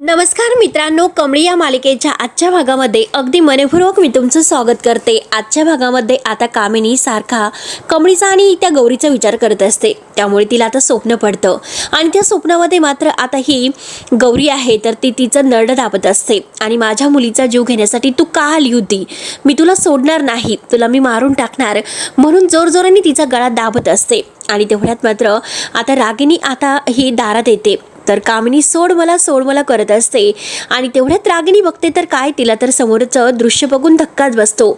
नमस्कार मित्रांनो, कमळी या मालिकेच्या आजच्या भागामध्ये अगदी मनपूर्वक मी तुमचं स्वागत करते। आजच्या भागामध्ये आता कामिनी सारखा कमळीचा आणि त्या गौरीचा विचार करत असते, त्यामुळे तिला आता स्वप्न पडतं आणि त्या स्वप्नामध्ये मात्र आता ही गौरी आहे तर ती तिचं नरड दाबत असते आणि माझ्या मुलीचा जीव घेण्यासाठी तू का आली होती, मी तुला सोडणार नाही, तुला मी मारून टाकणार म्हणून जोरजोराने तिचा गळा दाबत असते। आणि तेवढ्यात मात्र आता रागिनी आता ही दारात येते तर कामिनी सोड मला करत असते आणि तेवढ्यात रागिनी बघते तर काय, तिला तर समोरचं दृश्य बघून धक्काच बसतो,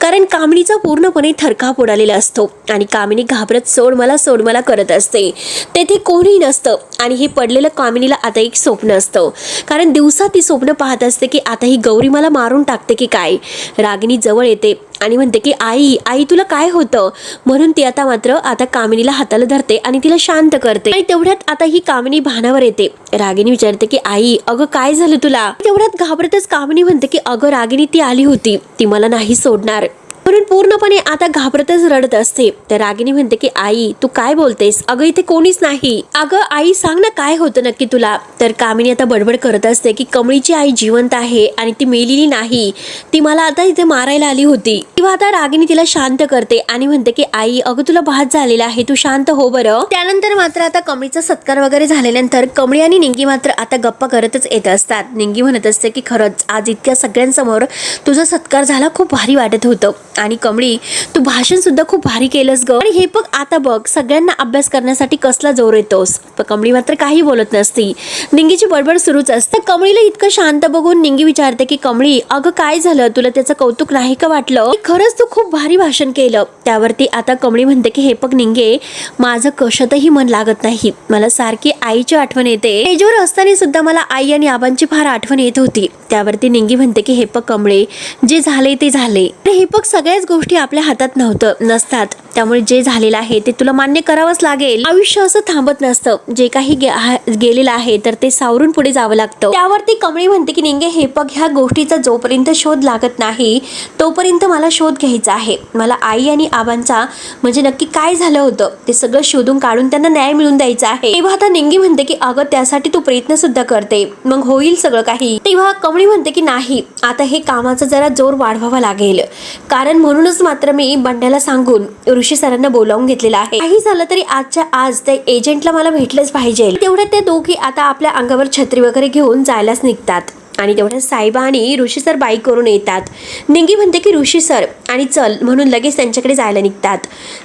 कारण कामिनीचा पूर्णपणे थरकाप उडालेला असतो आणि कामिनी घाबरत सोड मला करत असते। तेथे कोणीही नसतं आणि हे पडलेलं कामिनीला आता एक स्वप्न असतं, कारण दिवसा ती स्वप्न पाहत असते की आता ही गौरी मला मारून टाकते की काय। रागिनी जवळ येते आणि म्हणते की आई तुला काय होतं, म्हणून ती आता कामिनीला हाताला धरते आणि तिला शांत करते। आणि तेवढ्यात आता ही कामिनी भानावर येते। रागिनी विचारते की आई अगं काय झालं तुला। तेवढ्यात घाबरतच कामिनी म्हणते की अगं रागिनी ती आली होती, ती मला नाही सोडणार, म्हणून पूर्णपणे आता घाबरतच रडत असते। तर रागिनी म्हणते की आई तू काय बोलतेस, अगं इथे कोणीच नाही, अगं आई सांग ना काय होतं नक्की तुला। तर कामिनी आता बडबड करत असते की कमळीची आई जिवंत आहे आणि ती मेलेली नाही, ती मला आता इथे मारायला आली होती। तेव्हा आता रागिनी तिला शांत करते आणि म्हणते की आई अगं तुला भात झालेला आहे, तू शांत हो बरं। त्यानंतर मात्र आता कमळीचा सत्कार वगैरे झाल्यानंतर कमळी आणि निंगी मात्र आता गप्पा करतच येत असतात। निंगी म्हणत असते की खरंच आज इतक्या सगळ्यांसमोर तुझा सत्कार झाला, खूप भारी वाटत होतं आणि कमळी तू भाषण सुद्धा खूप भारी केलंस ग, आणि हे बघ आता बघ सगळ्यांना अभ्यास करण्यासाठी कसला जोर येतोस। पण कमळी मात्र काही बोलत नसती, निंगीची बडबड सुरूच असते। कमळीला इतकं शांत बघून निंगी विचारते की कमळी अगं काय झालं, तुला त्याचं कौतुक नाही का वाटलं, खरंच तू खूप भारी भाषण केलं। त्यावरती आता कमळी म्हणते की हे बघ निंगे, माझं कशातही मन लागत नाही, मला सारखी आईची आठवण येते, स्टेजवर असताना सुद्धा मला आई आणि आबांची फार आठवण येत होती। त्यावरती निंगी म्हणते की हे बघ कमळे, जे झाले ते झाले, हे बघ सगळ्याच गोष्टी आपल्या हातात नसतात, त्यामुळे जे झालेलं आहे ते तुला मान्य करावंच लागेल। आयुष्य असं थांबत नसतं, जे काही गेलेलं आहे तर ते सावरून पुढे जावं लागतं। त्यावरती कमळी म्हणते की निंगे हे बघ, ह्या गोष्टीचा जोपर्यंत शोध लागत नाही तोपर्यंत मला शोध घ्यायचा आहे, मला आई आणि आबांचा म्हणजे नक्की काय झालं होतं ते सगळं शोधून काढून त्यांना न्याय मिळवून द्यायचा आहे। तेव्हा आता निंगी म्हणते की अगं त्यासाठी तू प्रयत्न सुद्धा करते, मग होईल सगळं काही। तेव्हा कमळी म्हणते की नाही, आता हे कामाचा जरा जोर वाढवावा लागेल, कारण म्हणूनच मात्र मी बंड्याला सांगून ऋषी सरांना बोलावून घेतलेलं आहे, काही झालं तरी आजच्या आज त्या एजंटला मला भेटलंच पाहिजे। तेवढ्यात त्या दोघी आता आपल्या अंगावर छत्री वगैरे घेऊन जायलाच निघतात आणि तेवढ्या साहेबा आणि ऋषी सर बाईक करून येतात। निंगी म्हणते की ऋषी सर आणि चल म्हणून लगेच त्यांच्याकडे जायला निघतात।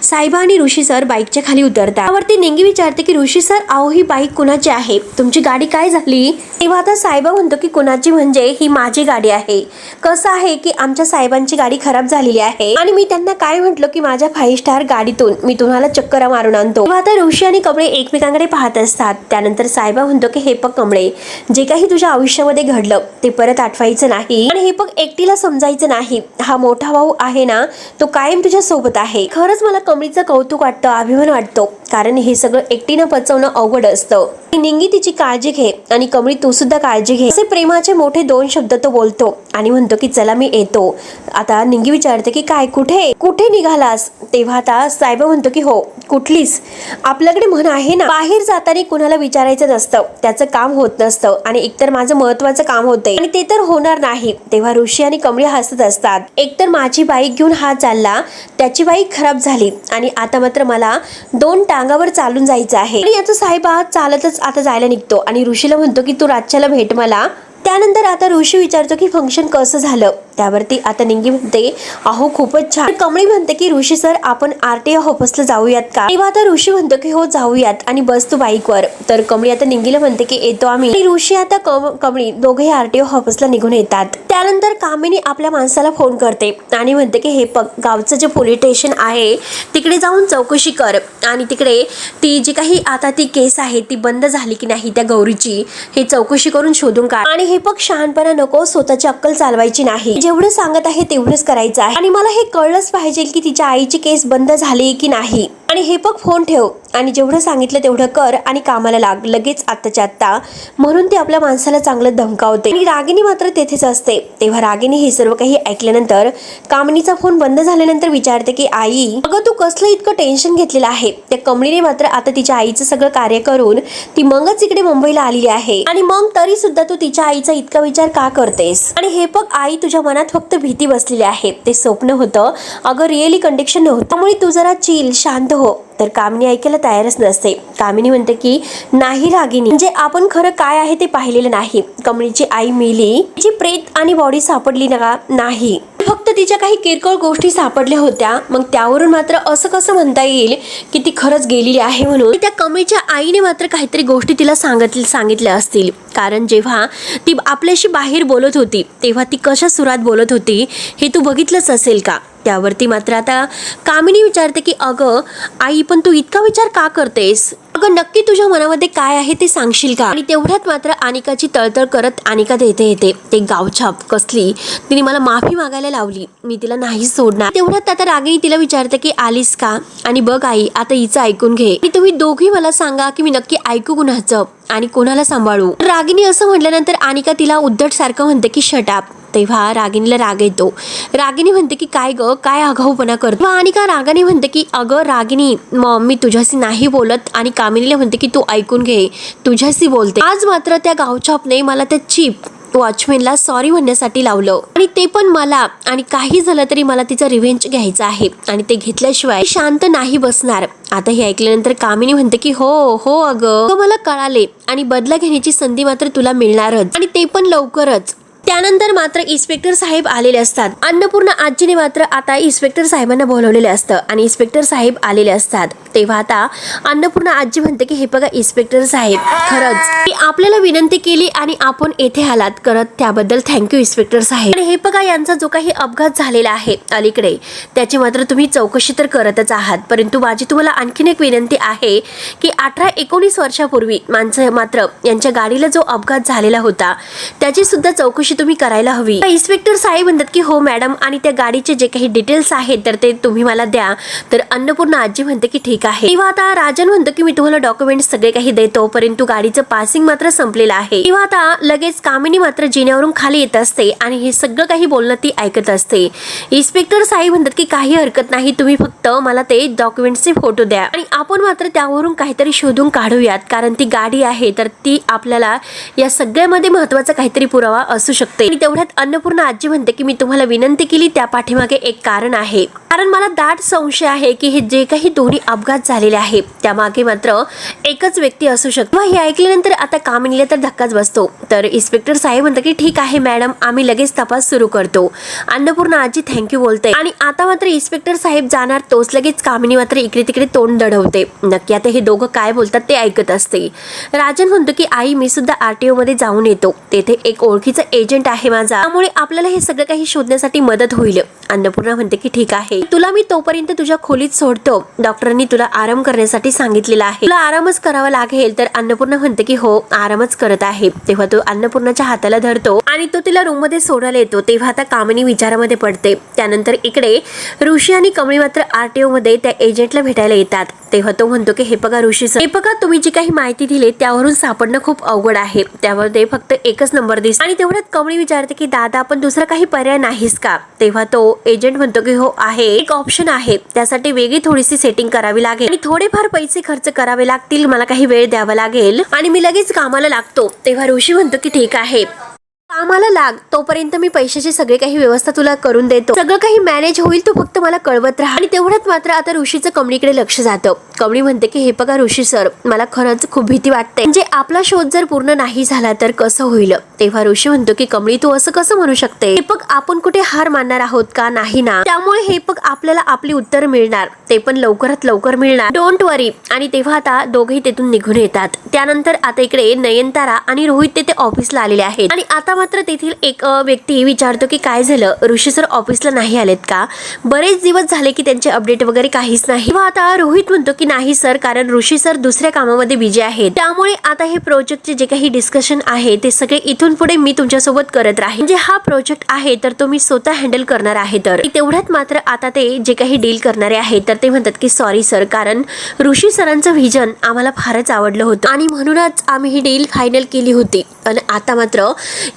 साहेबा आणि ऋषी सर बाईकच्या खाली उतरतात। त्यावरती निंगी विचारते की ऋषी सर अहो ही बाईक कुणाची आहे, तुमची गाडी काय झाली। तेव्हा आता साहेबा म्हणतो की कुणाची म्हणजे ही माझी गाडी आहे, कसं आहे की आमच्या साहेबांची गाडी खराब झालेली आहे आणि मी त्यांना काय म्हटलं की माझ्या 5 स्टार गाडीतून मी तुम्हाला चक्कर मारून आणतो। तेव्हा आता ऋषी आणि कमळे एकमेकांकडे पाहत असतात। त्यानंतर साहेबा म्हणतो की हे बघ कमळे, जे काही तुझ्या आयुष्यामध्ये घडलं ते परत आठवायचं नाही आणि हे बघ एकटीला समजायचं नाही, हा मोठा भाऊ आहे ना तो कायम तुझ्या सोबत आहे। खरंच मला कमळीचं कौतुक वाटतं, अभिमान वाटतो, कारण हे सगळं एकटीनं पचवणं अवघड असतं। निंगी तिची काळजी घे आणि कमळी तू सुद्धा काळजी घे, असे प्रेमाचे मोठे 2 शब्द तो बोलतो आणि म्हणतो की चला मी येतो। आता निंगी विचारते की काय, कुठे निघालास। तेव्हा आता साहेब म्हणतो की हो कुठलीच, आपल्याकडे म्हण आहे ना, बाहेर जाताना कुणाला विचारायचं नसतं, त्याचं काम होत नसतं आणि एकतर माझं महत्वाचं काम होतंय आणि ते तर होणार नाही। तेव्हा ऋषी आणि कमळी हसत असतात, एकतर माझी बाईक घेऊन हा चालला, त्याची बाईक खराब झाली आणि आता मात्र मला 2 टांगावर चालून जायचं आहे। आणि याचा साहेब चालतच आता जायला निघतो आणि ऋषीला म्हणतो की तू रातच्याला भेट मला। त्यानंतर आता ऋषी विचारतो की फंक्शन कसं झालं। त्यावरती आता निंगी म्हणते अहो खूपच छान। कमळी म्हणते की ऋषी सर आपण RTO ऑफिसला जाऊयात का। तेव्हा आता ऋषी म्हणतो की हो जाऊयात आणि बस तू बाईकवर। तर कमळी आता निंगीला म्हणते की येतो आम्ही, आणि ऋषी आता कमळी दोघे RTO ऑफिसला निघून येतात। त्यानंतर कामिनी आपल्या माणसाला फोन करते आणि म्हणते की हे बघ गावचं जे पोलीस स्टेशन आहे तिकडे जाऊन चौकशी कर आणि तिकडे ती जी काही आता ती केस आहे ती बंद झाली की नाही त्या गौरीची हे चौकशी करून शोधून काढ, आणि हे बघ शहाणपणा नको, स्वतःची अक्कल चालवायची नाही, जेवढं सांगत आहे तेवढंच करायचं आहे आणि मला हे कळलंच पाहिजे की तिच्या आईची केस बंद झाली की नाही, आणि हे बघ फोन ठेव आणि जेवढं सांगितलं तेवढं कर आणि कामाला लाग लगेच आत्ताच्या आत्ता, म्हणून ती आपल्या माणसाला चांगलं धमकावते. आणि रागिनी मात्र तेथेच असते. तेव्हा रागिनी हे सर्व काही ऐकल्यानंतर कामिनीचा फोन बंद झाल्यानंतर विचारते की आई, अगं तू कसलं इतकं टेन्शन घेतलेलं आहे? त्या कमळीने मात्र आता तिच्या आईचं सगळं कार्य करून ती मगच इकडे मुंबईला आलेली आहे, आणि मग तरी सुद्धा तू तिच्या आईचा इतका विचार का करतेस? आणि हे बघ आई, तुझ्या मनात फक्त भीती बसलेली आहे, ते स्वप्न होतं, अगं रिअली कंडिक्शन नव्हतं, त्यामुळे तू जरा चिल, शांत हो. तर कामिनी ऐकायला तयारच नसते. कामिनी म्हणते की नाही रागिनी, म्हणजे आपण खरं काय आहे ते पाहिलेलं नाही. कमळीची आई मेली, तिची प्रेत आणि बॉडी सापडली ना नाही, फक्त तिच्या काही किरकोळ गोष्टी सापडल्या होत्या. मग त्यावरून मात्र असं कसं म्हणता येईल की ती खरंच गेलेली आहे म्हणून? त्या कमळीच्या आईने मात्र काहीतरी गोष्टी तिला सांगितल्या असतील, कारण जेव्हा ती आपल्याशी बाहेर बोलत होती तेव्हा ती कशा सुरात बोलत होती हे तू बघितलंच असेल का? त्यावरती मात्र आता कामिनी विचारते की अगं आई, पण तू इतका विचार का करतेस? अगं नक्की तुझ्या मनामध्ये काय आहे ते सांगशील का? आणि तेवढ्यात मात्र अनिकाची तळतळ करत अनिका येते. ते गावछाप कसली, तिने मला माफी मागायला लावली, मी तिला नाही सोडणार. तेवढ्यात आता रागिनी तिला विचारते की आलीस का? आणि बघ आई, आता हिचं ऐकून घे, की तुम्ही दोघी मला सांगा की मी नक्की ऐकू कुणाचं आणि कोणाला सांभाळू? रागिनी असं म्हटल्यानंतर अनिका तिला उद्धट सारखं म्हणते की शटाप. तेव्हा रागिनीला राग येतो. रागिनी म्हणते की काय ग, काय आगाऊपणा करतो? अनिका रागाने म्हणते की अगं रागिनी, मग मी तुझ्याशी नाही बोलत. आणि कामिनीला म्हणते की तू ऐकून घे, तुझ्याशी बोलते. आज मात्र त्या गावछापने मला त्या चीप वॉचमॅनला सॉरी म्हणण्यासाठी लावलं, आणि ते पण मला, आणि काही झालं तरी मला तिचा रिव्हेंज घ्यायचा आहे, आणि ते घेतल्याशिवाय शांत नाही बसणार. आता हे ऐकल्यानंतर कामिनी म्हणते की हो अगं मला कळाले, आणि बदला घेण्याची संधी मात्र तुला मिळणारच, आणि ते पण लवकरच. त्यानंतर मात्र इन्स्पेक्टर साहेब आलेले असतात. अन्नपूर्णा आजीने मात्र आता इन्स्पेक्टर साहेबांना बोलवलेले असतं, आणि इन्स्पेक्टर साहेब आलेले असतात. तेव्हा आता अन्नपूर्णा आजी म्हणते की हे बघा इन्स्पेक्टर साहेब, खरंच की आपल्याला विनंती केली आणि आपण येथे आलात, करत त्याबद्दल थँक्यू इन्स्पेक्टर साहेब. आणि हे बघा यांचा जो काही अपघात झालेला आहे अलीकडे, त्याची मात्र तुम्ही चौकशी तर करतच आहात, परंतु माझी तुम्हाला आणखीन एक विनंती आहे की 18-19 वर्षापूर्वी माणसं मात्र यांच्या गाडीला जो अपघात झालेला होता त्याची सुद्धा चौकशी तुम्ही करायला हवी. इन्स्पेक्टर साहेब म्हणतात की हो मॅडम, आणि त्या गाडीचे जे काही डिटेल्स आहेत तर ते तुम्ही मला द्या. तर अन्नपूर्णा आजी म्हणते की ठीक आहे. तेव्हा आता राजन म्हणतो की मी तुम्हाला डॉक्युमेंट्स सगळे काही देतो, परंतु गाडीचं पासिंग मात्र संपलेलं आहे. तेव्हा आता लगेच कामिनी मात्र जिन्यावरून खाली येत असते, आणि हे सगळं काही बोलणं ती ऐकत असते. इन्स्पेक्टर साहेब म्हणतात की काही हरकत नाही, तुम्ही फक्त मला ते डॉक्युमेंट्सचे फोटो द्या, आणि आपण मात्र त्यावरून काहीतरी शोधून काढूयात, कारण ती गाडी आहे तर ती आपल्याला या सगळ्यामध्ये महत्वाचा काहीतरी पुरावा असू शकते. आणि तेवढ्यात अन्नपूर्णा आजी म्हणते की मी तुम्हाला विनंती केली त्या पाठीमागे एक कारण आहे, कारण मला दाट संशय आहे की हे जे काही दोन्ही अपघात झालेले आहेत त्यामागे मात्र एकच व्यक्ती असू शकतो. हे ऐकल्यानंतर आता कामिनीला तर धक्काच बसतो. तर इन्स्पेक्टर साहेब म्हणतात की ठीक आहे मॅडम, आम्ही लगेच तपास सुरू करतो. अन्नपूर्णा आजी थँक्यू बोलते, आणि आता मात्र इन्स्पेक्टर साहेब जाणार तोच लगेच कामिनी मात्र इकडे तिकडे तोंड दडवते. नक्की आता हे दोघं काय बोलतात ते ऐकत असते. राजन म्हणतो की आई, मी सुद्धा RTO मध्ये जाऊन येतो, तेथे एक ओळखीचा एजंट आहे माझा, त्यामुळे आपल्याला हे सगळं काही शोधण्यासाठी मदत होईल. अन्नपूर्णा म्हणते की ठीक आहे, तुला मी तोपर्यंत तुझ्या खोलीत सोडतो, डॉक्टरांनी तुला आराम करण्यासाठी सांगितलेला आहे, तुला आरामच करावा लागेल. तर अन्नपूर्णा म्हणते की हो आरामच करत आहे. तेव्हा तो अन्नपूर्णाच्या हाताला धरतो आणि तो तिला रूम मध्ये सोडायला येतो. तेव्हा आता कामिनी विचारामध्ये पडते. त्यानंतर इकडे ऋषी आणि कमळी मात्र RTO मध्ये त्या एजंटला भेटायला येतात. तेव्हा तो म्हणतो की हे बघा ऋषी सर, हे बघा तुम्ही जी काही माहिती दिली त्यावरून सापडणं खूप अवघड आहे, त्यावर ते फक्त एकच नंबर दिसतो. आणि तेवढ्यात कमळी विचारते की दादा पण दुसरा काही पर्याय नाहीस का? तेव्हा तो एजंट म्हणतो की हो आहे, एक ऑप्शन आहे, त्यासाठी वेगळी थोडीशी सेटिंग करावी लागेल आणि थोडेफार पैसे खर्च करावे लागतील, मला काही वेळ द्यावा लागेल आणि मी लगेच कामाला लागतो. तेव्हा ऋषी म्हणतो की ठीक आहे, कामाला लाग, तोपर्यंत मी पैशाची सगळी काही व्यवस्था तुला करून देतो, सगळं काही मॅनेज होईल, तू फक्त मला कळवत राहा. आणि तेवढ्यात मात्र आता ऋषीचं कमळीकडे लक्ष जातं. कमळी म्हणते की हे बघा ऋषी सर, मला खरंच खूप भीती वाटते, म्हणजे आपला शोध जर पूर्ण नाही झाला तर कसं होईल? तेव्हा ऋषी म्हणतो की कमळी तू असं कसं म्हणू शकते? हे बघ आपण कुठे हार मानणार आहोत का? नाही ना, त्यामुळे हे बघ आपल्याला आपली उत्तर मिळणार, ते पण लवकरात लवकर मिळणार, डोंट वरी. आणि तेव्हा आता दोघेही तेथून निघून येतात. त्यानंतर आता इकडे नयनतारा आणि रोहित तेथे ऑफिसला आलेले आहेत, आणि आता मात्र तेथील एक व्यक्ती विचारतो की काय झालं, ऋषी सर ऑफिसला नाही आलेत का? बरेच दिवस झाले की त्यांचे अपडेट वगैरे काहीच नाही. तेव्हा आता रोहित म्हणतो की नाही सर, कारण ऋषी सर दुसऱ्या कामामध्ये बिझी आहेत, त्यामुळे आता हे प्रोजेक्टचे जे काही डिस्कशन आहे ते सगळे इथून पुढे मी तुमच्यासोबत करत राहील. म्हणजे हा प्रोजेक्ट आहे तर तो मी स्वतः हँडल करणार आहे. तर तेवढ्यात मात्र आता ते जे काही डील करणारे आहेत तर ते म्हणतात की सॉरी सर, कारण ऋषी सरांचं व्हिजन आम्हाला फारच आवडलं होतं आणि म्हणूनच आम्ही ही डील फायनल केली होती. आणि आता मात्र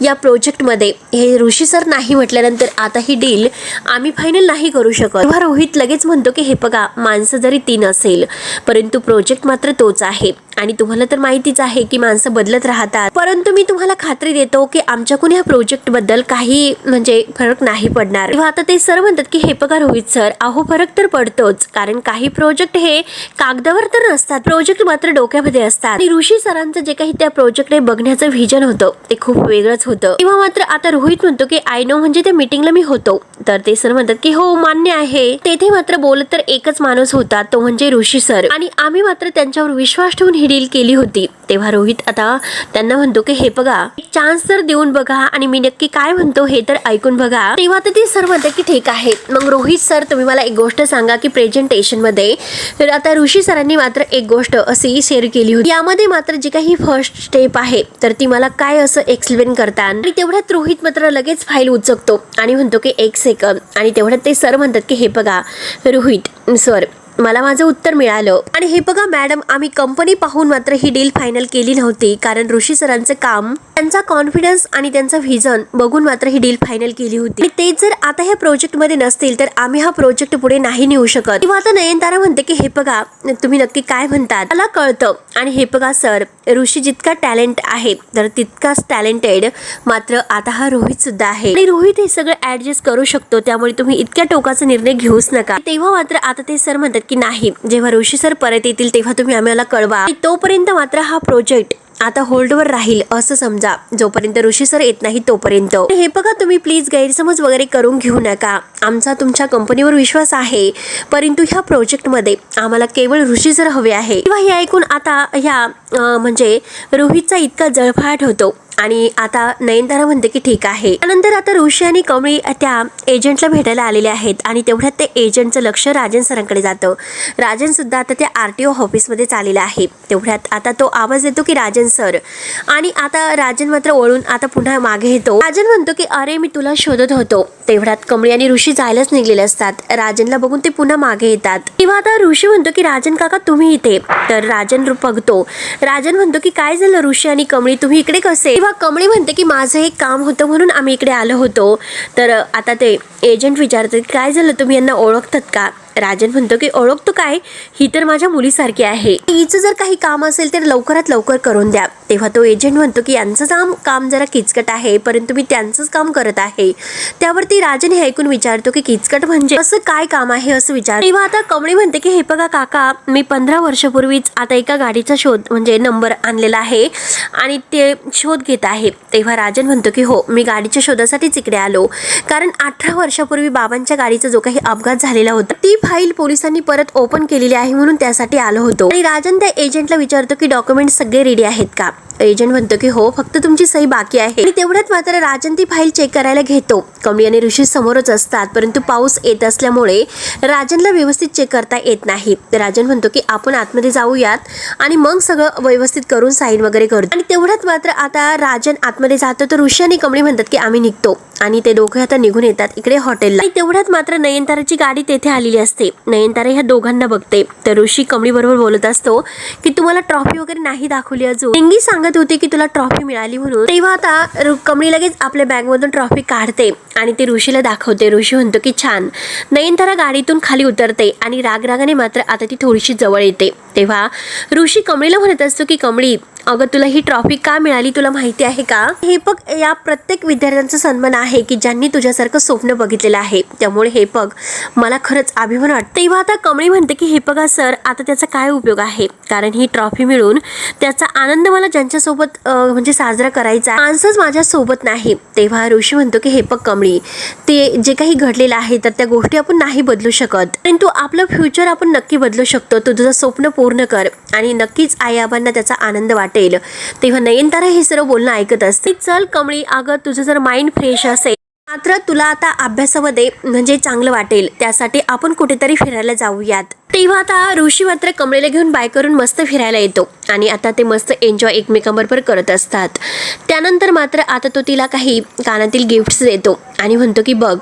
या प्रोजेक्टमध्ये हे ऋषी सर नाही म्हटल्यानंतर आता ही डील आम्ही फायनल नाही करू शकत. तेव्हा रोहित लगेच म्हणतो की हे बघा, माणसं जरी 3 असेल परंतु प्रोजेक्ट मात्र तोच आहे आणि तुम्हाला तर माहितीच आहे की माणसं बदलत राहतात, परंतु मी तुम्हाला खात्री देतो की आमच्याकडून ह्या प्रोजेक्ट बद्दल काही म्हणजे फरक नाही पडणार. तेव्हा आता ते सर म्हणतात की हे बघा रोहित सर, अहो फरक तर पडतोच, कारण काही प्रोजेक्ट हे कागदावर तर नसतात, प्रोजेक्ट मात्र डोक्यामध्ये असतात. आणि ऋषी सरांचं जे काही त्या प्रोजेक्टने बघण्याचं व्हिजन होतं ते खूप वेगळंच होतं. तेव्हा मात्र आता रोहित म्हणतो की आय नो, म्हणजे त्या मीटिंगला मी होतो. तर ते सर म्हणतात की हो मान्य आहे. तेथे मात्र बोलत तर एकच माणूस होता, तो म्हणजे ऋषी सर, आणि आम्ही मात्र त्यांच्यावर विश्वास ठेवून ही डील केली होती. तेव्हा रोहित आता त्यांना म्हणतो की हे बघा, एक चान्स तर देऊन बघा आणि मी नक्की काय म्हणतो हे तर ऐकून बघा. तेव्हा तर ते सर म्हणतात की ठीक आहे. मग रोहित सर, तुम्ही मला एक गोष्ट सांगा की प्रेझेंटेशन मध्ये तर आता ऋषी सरांनी मात्र एक गोष्ट अशी शेअर केली होती, यामध्ये मात्र जी काही फर्स्ट स्टेप आहे तर ती मला काय असं एक्सप्लेन करता. आणि तेवढ्यात रोहित मात्र लगेच फाईल उचकतो आणि म्हणतो की एक सेकंद. आणि तेवढ्यात ते सर म्हणतात की हे बघा रोहित सर, मला माझं उत्तर मिळालं. आणि हे बघा मॅडम, आम्ही कंपनी पाहून मात्र ही डील फायनल केली नव्हती, कारण ऋषी सरांचं काम, त्यांचा कॉन्फिडन्स आणि त्यांचा व्हिजन बघून मात्र ही डील फायनल केली होती. आणि ते जर आता ह्या प्रोजेक्ट मध्ये नसतील तर आम्ही हा प्रोजेक्ट पुढे नाही नेऊ शकत. किंवा आता नयनतारा म्हणते की हे बघा, तुम्ही नक्की काय म्हणतात मला कळतं. आणि हे बघा सर, ऋषी जितका टॅलेंट आहे तर तितकाच टॅलेंटेड मात्र आता हा रोहित सुद्धा आहे, आणि रोहित हे सगळं ऍडजस्ट करू शकतो, त्यामुळे तुम्ही इतक्या टोकाचा निर्णय घेऊच नका. तेव्हा मात्र आता ते सर म्हणतात की नाही, जेव्हा ऋषी सर परत येतील तेव्हा तुम्ही आम्हाला कळवा. तोपर्यंत मात्र हा प्रोजेक्ट आता होल्डवर राहील असं समजा, जोपर्यंत ऋषी सर येत नाही तोपर्यंत. हे बघा, तुम्ही प्लीज गैरसमज वगैरे करून घेऊ नका. आमचा तुमच्या कंपनीवर विश्वास आहे, परंतु ह्या प्रोजेक्टमध्ये आम्हाला केवळ ऋषी सर हवे आहे. किंवा हे ऐकून आता ह्या म्हणजे रोहितचा इतका जळफाट होतो. आणि आता नयनतारा म्हणते की ठीक आहे. त्यानंतर आता ऋषी आणि कमळी त्या एजंटला भेटायला आलेले आहेत आणि तेवढ्यात ते एजंटचं लक्ष राजन सरांकडे जातं. राजन सुद्धा आता त्या RTO ऑफिसमध्ये चाललेला आहे. तेवढ्यात आता तो आवाज येतो की राजन सर, आणि आता राजन मात्र वळून आता पुन्हा मागे येतो. राजन म्हणतो की अरे मी तुला शोधत होतो. तेवढ्यात कमळी आणि ऋषी जायलाच निघलेले असतात. राजनला बघून ते पुन्हा मागे येतात. तेव्हा आता ऋषी म्हणतो की राजन काका तुम्ही इथे. तर राजन बघतो. राजन म्हणतो की काय झालं ऋषी आणि कमळी, तुम्ही इकडे कसे? तेव्हा कमळी म्हणते की माझं एक काम होतं म्हणून आम्ही इकडे आलो होतो. तर आता ते एजंट विचारतात काय झालं, तुम्ही यांना ओळखतात का? राजन म्हणतो की ओळखतो काय, ही तर माझ्या मुलीसारखी आहे, हिचं जर काही काम असेल तर लवकरात लवकर करून द्या. तेव्हा तो एजंट म्हणतो की यांचं काम जरा किचकट आहे, परंतु मी त्यांचंच काम करत आहे. त्यावरती राजन हे ऐकून विचारतो की किचकट म्हणजे असं काय काम आहे असं विचार. तेव्हा आता कमळी म्हणते की हे बघा काका, मी 15 वर्षापूर्वीच आता एका गाडीचा शोध म्हणजे नंबर आणलेला आहे आणि ते शोध घेत आहे. तेव्हा राजन म्हणतो की हो, मी गाडीच्या शोधासाठीच इकडे आलो, कारण 18 वर्षापूर्वी बाबांच्या गाडीचा जो काही अपघात झालेला होता ती फाईल पोलिसांनी परत ओपन केलेली आहे, म्हणून त्यासाठी आलो होतो. आणि राजन त्या एजंटला विचारतो की डॉक्युमेंट सगळे रेडी आहेत का? एजंट म्हणतो की हो, फक्त तुमची सही बाकी आहे. आणि तेवढ्यात मात्र राजन ती फाईल चेक करायला घेतो. कमळी आणि ऋषी समोरच असतात, परंतु पाऊस येत असल्यामुळे राजनला व्यवस्थित चेक करता येत नाही. राजन म्हणतो की आपण आतमध्ये जाऊयात आणि मग सगळं व्यवस्थित करून साईन वगैरे करतो. आणि तेवढ्यात मात्र आता राजन आतमध्ये जातो तर ऋषी आणि कमळी म्हणतात की आम्ही निघतो, आणि ते दोघे आता निघून येतात इकडे हॉटेलला. आणि तेवढ्यात मात्र नयनताराची गाडी तेथे आलेली असते. नयनतारा ह्या दोघांना बघते तर ऋषी कमळी बरोबर बोलत असतो की तुम्हाला ट्रॉफी वगैरे नाही दाखवली अजून, डेंगी सांगत होते की तुला ट्रॉफी मिळाली म्हणून. तेव्हा आता कमळी लगेच आपल्या बॅग मधून ट्रॉफी काढते आणि ते ऋषीला दाखवते. ऋषी म्हणतो की छान. नयनतारा गाडीतून खाली उतरते आणि रागरागाने मात्र आता ती थोडीशी जवळ येते. तेव्हा ऋषी कमळीला म्हणत असतो की कमळी, अगं तुला ही ट्रॉफी का मिळाली तुला माहिती आहे का? हे बघ, या प्रत्येक विद्यार्थ्यांचा सन्मान आहे की ज्यांनी तुझ्यासारखं स्वप्न बघितलेलं आहे, त्यामुळे हे बघ मला खरंच अभिमान वाटतं. तेव्हा आता कमळी म्हणते की हे बघा सर, आता त्याचा काय उपयोग आहे, कारण ही ट्रॉफी मिळून त्याचा आनंद मला ज्यांच्यासोबत म्हणजे साजरा करायचा, माणसंच माझ्या सोबत नाही. तेव्हा ऋषी म्हणतो की हे बघ कमळी, ते जे काही घडलेलं आहे तर त्या गोष्टी आपण नाही बदलू शकत, परंतु आपलं फ्युचर आपण नक्की बदलू शकतो. तू तुझं स्वप्न पूर्ण कर आणि नक्कीच आई आबांना त्याचा आनंद वाटेल. वाटेल. तेव्हा नयनतारा हे सर्व बोलणं ऐकत असते. चल कमळी, अगं तुझं जर माइंड फ्रेश असेल मात्र तुला आता अभ्यासामध्ये म्हणजे चांगलं वाटेल, त्यासाठी आपण कुठेतरी फिरायला जाऊयात. तेव्हा आता ऋषी मात्र कमळीला घेऊन बाय करून मस्त फिरायला येतो आणि आता ते मस्त एन्जॉय एकमेकांबरोबर करत असतात. त्यानंतर मात्र आता तो तिला काही कानातील गिफ्ट्स देतो आणि म्हणतो की बघ.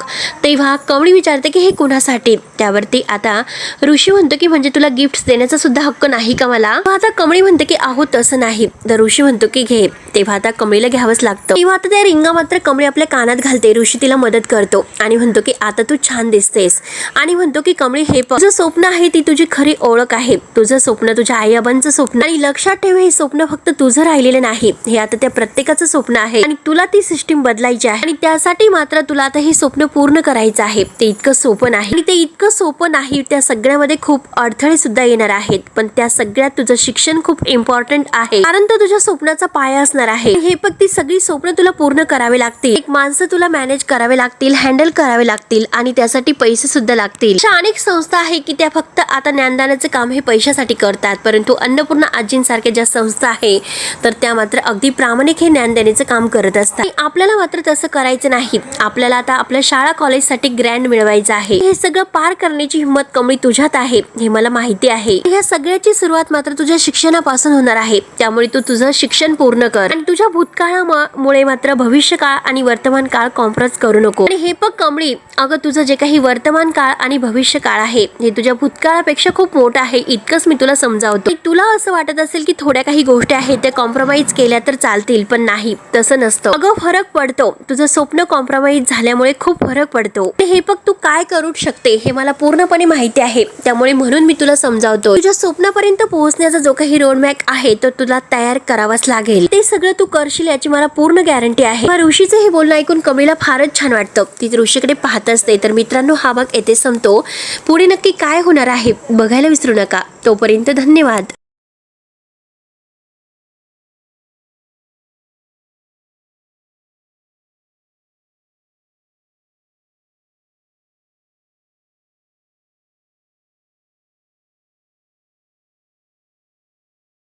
तेव्हा कमळी विचारते की हे कुणासाठी. त्यावरती आता ऋषी म्हणतो की म्हणजे तुला गिफ्ट्स देण्याचा सुद्धा हक्क नाही का मला. आता कमळी म्हणते की आहो तसं नाही. तर ऋषी म्हणतो की घे. तेव्हा आता कमळीला घ्यावंच लागतं. तेव्हा आता त्या रिंगा मात्र कमळी आपल्या कानात घालते. ऋषी तिला मदत करतो आणि म्हणतो की आता तू छान दिसतेस आणि म्हणतो की कमळी हे तुझं स्वप्न आहे, ती तुझी खरी ओळख आहे. तुझं स्वप्न तुझ्या आई आबांचं स्वप्न आणि लक्षात ठेव हे स्वप्न फक्त तुझं राहिलेलं नाही, हे आता त्या प्रत्येकाचं स्वप्न आहे आणि तुला ती सिस्टीम बदलायची आहे आणि त्यासाठी मात्र तुला आता हे स्वप्न पूर्ण करायचं आहे. ते इतकं सोपं नाही आणि ते इतकं सोपं नाही. त्या सगळ्यामध्ये खूप अडथळे सुद्धा येणार आहेत, पण त्या सगळ्यात तुझं शिक्षण खूप इम्पॉर्टंट आहे, कारण तो तुझ्या स्वप्नाचा पाया असणार आहे. हे फक्त ती सगळी स्वप्न तुला पूर्ण करावे लागतील. एक माणसं तुला मॅनेज करावे लागतील, हँडल करावे लागतील आणि त्यासाठी पैसे सुद्धा लागतील. अशा अनेक संस्था आहे की त्या फक्त आता ज्ञानदानाचे काम हे पैशासाठी करतात, परंतु अन्नपूर्णा आजींसारख्या ज्या संस्था आहे तर त्या मात्र अगदी प्रामाणिक हे ज्ञान देण्याचं काम करत असतात. आपल्याला मात्र तसं करायचं नाही. आपल्याला आता आपल्या शाळा कॉलेजसाठी ग्रँड मिळवायचं आहे. हे सगळं पार करण्याची हिंमत कमळी तुझ्यात आहे, हे मला माहिती आहे. ह्या सगळ्याची सुरुवात मात्र तुझ्या शिक्षणापासून होणार आहे. त्यामुळे तू तुझं शिक्षण पूर्ण कर आणि तुझ्या भूतकाळामुळे मात्र भविष्य काळ आणि वर्तमान काळ कॉम्प्रोमाइज करू नको. आणि हे बघ कमळी, अगं तुझं जे काही वर्तमान काळ आणि भविष्य काळ आहे हे तुझ्या भूतकाळापेक्षा खूप मोठं आहे, इतकंच मी तुला समजावतो. तुला असं वाटत असेल की थोड्या काही गोष्टी आहेत त्या कॉम्प्रोमाइज केल्या तर चालतील, पण नाही, तसं नसतं. अगं फरक पडतो. तुझं स्वप्न कॉम्प्रोमाइज झाल्यामुळे खूप फरक पडतो. हे बघ तू काय करू शकते हे मला पूर्णपणे माहिती आहे, त्यामुळे म्हणून मी तुला समजावतो. तुझ्या स्वप्नापर्यंत पोहोचण्याचा जो काही रोडमॅप आहे तो तुला तयार करावाच लागेल. ते सगळं तू करशील याची मला पूर्ण गॅरंटी आहे. ऋषीचं हे बोलणं ऐकून कमळीला फारच छान वाटतं. ती ऋषीकडे पाहत असते. तर मित्रांनो, हा भाग येथे संपतो. पुढे नक्की काय होणार आहे बघायला विसरू नका. तोपर्यंत धन्यवाद.